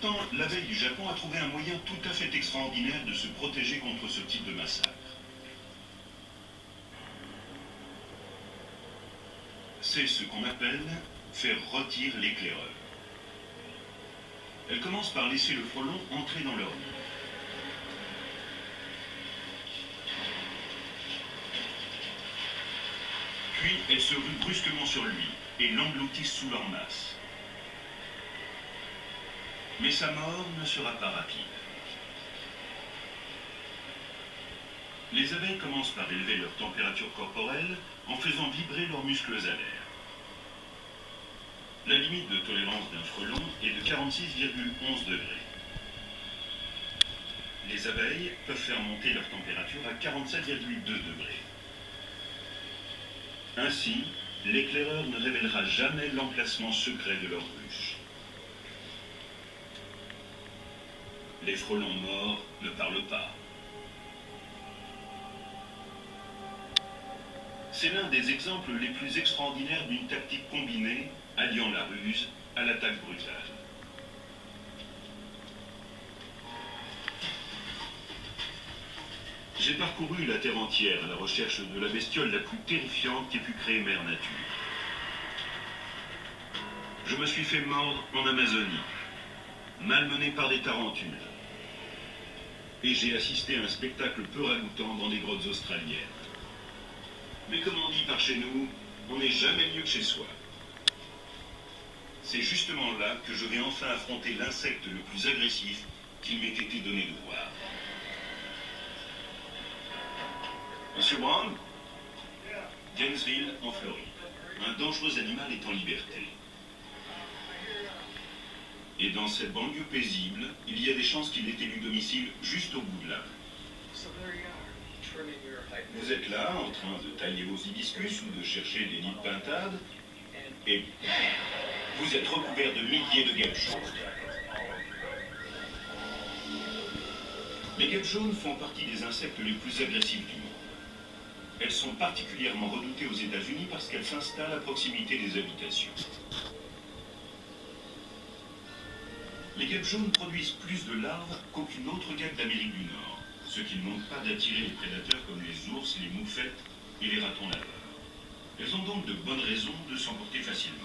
Pourtant, l'abeille du Japon a trouvé un moyen tout à fait extraordinaire de se protéger contre ce type de massacre. C'est ce qu'on appelle faire rôtir l'éclaireur. Elle commence par laisser le frelon entrer dans leur nid. Puis elle se rue brusquement sur lui et l'engloutit sous leur masse. Mais sa mort ne sera pas rapide. Les abeilles commencent par élever leur température corporelle en faisant vibrer leurs muscles alaires. La limite de tolérance d'un frelon est de 46,11 degrés. Les abeilles peuvent faire monter leur température à 47,2 degrés. Ainsi, l'éclaireur ne révélera jamais l'emplacement secret de leur ruche. Les frelons morts ne parlent pas. C'est l'un des exemples les plus extraordinaires d'une tactique combinée alliant la ruse à l'attaque brutale. J'ai parcouru la terre entière à la recherche de la bestiole la plus terrifiante qu'ait pu créer Mère Nature. Je me suis fait mordre en Amazonie, malmené par des tarentules. Et j'ai assisté à un spectacle peu ragoûtant dans des grottes australiennes. Mais comme on dit par chez nous, on n'est jamais mieux que chez soi. C'est justement là que je vais enfin affronter l'insecte le plus agressif qu'il m'ait été donné de voir. Monsieur Brown, Gainesville, en Floride. Un dangereux animal est en liberté. Et dans cette banlieue paisible, il y a des chances qu'il ait élu domicile juste au bout de là. Vous êtes là, en train de tailler vos hibiscus ou de chercher des nids de pintade, et vous êtes recouvert de milliers de guêpes jaunes. Les guêpes jaunes font partie des insectes les plus agressifs du monde. Elles sont particulièrement redoutées aux États-Unis parce qu'elles s'installent à proximité des habitations. Les guêpes jaunes produisent plus de larves qu'aucune autre guêpe d'Amérique du Nord, ce qui ne manque pas d'attirer les prédateurs comme les ours, les moufettes et les ratons laveurs. Elles ont donc de bonnes raisons de s'emporter facilement.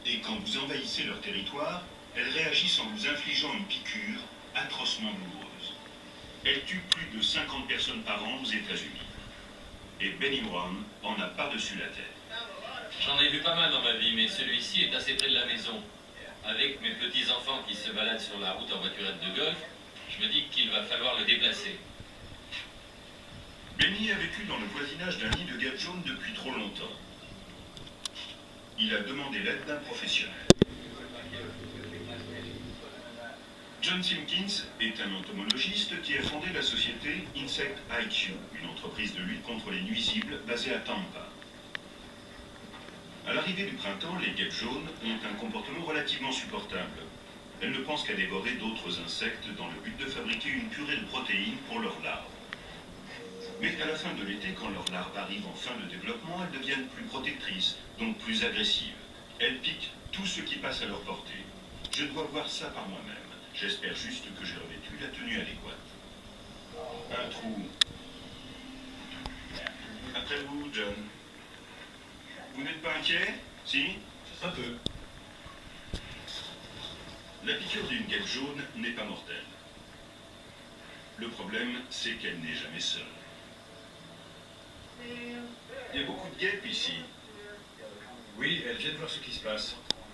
Et quand vous envahissez leur territoire, elles réagissent en vous infligeant une piqûre atrocement douloureuse. Elles tuent plus de 50 personnes par an aux États-Unis. Et Benny Brown en a par-dessus la tête. J'en ai vu pas mal dans ma vie, mais celui-ci est assez près de la maison. Avec mes petits-enfants qui se baladent sur la route en voiturette de golf, je me dis qu'il va falloir le déplacer. Benny a vécu dans le voisinage d'un nid de guêpes jaunes depuis trop longtemps. Il a demandé l'aide d'un professionnel. John Simpkins est un entomologiste qui a fondé la société Insect IQ, une entreprise de lutte contre les nuisibles basée à Tampa. À l'arrivée du printemps, les guêpes jaunes ont un comportement relativement supportable. Elles ne pensent qu'à dévorer d'autres insectes dans le but de fabriquer une purée de protéines pour leurs larves. Mais à la fin de l'été, quand leurs larves arrivent en fin de développement, elles deviennent plus protectrices, donc plus agressives. Elles piquent tout ce qui passe à leur portée. Je dois voir ça par moi-même. J'espère juste que j'ai revêtu la tenue adéquate. Un trou. Après vous, John. Vous n'êtes pas inquiet? Si? Un peu. La piqûre d'une guêpe jaune n'est pas mortelle. Le problème, c'est qu'elle n'est jamais seule. Il y a beaucoup de guêpes ici. Oui, elles viennent voir ce qui se passe.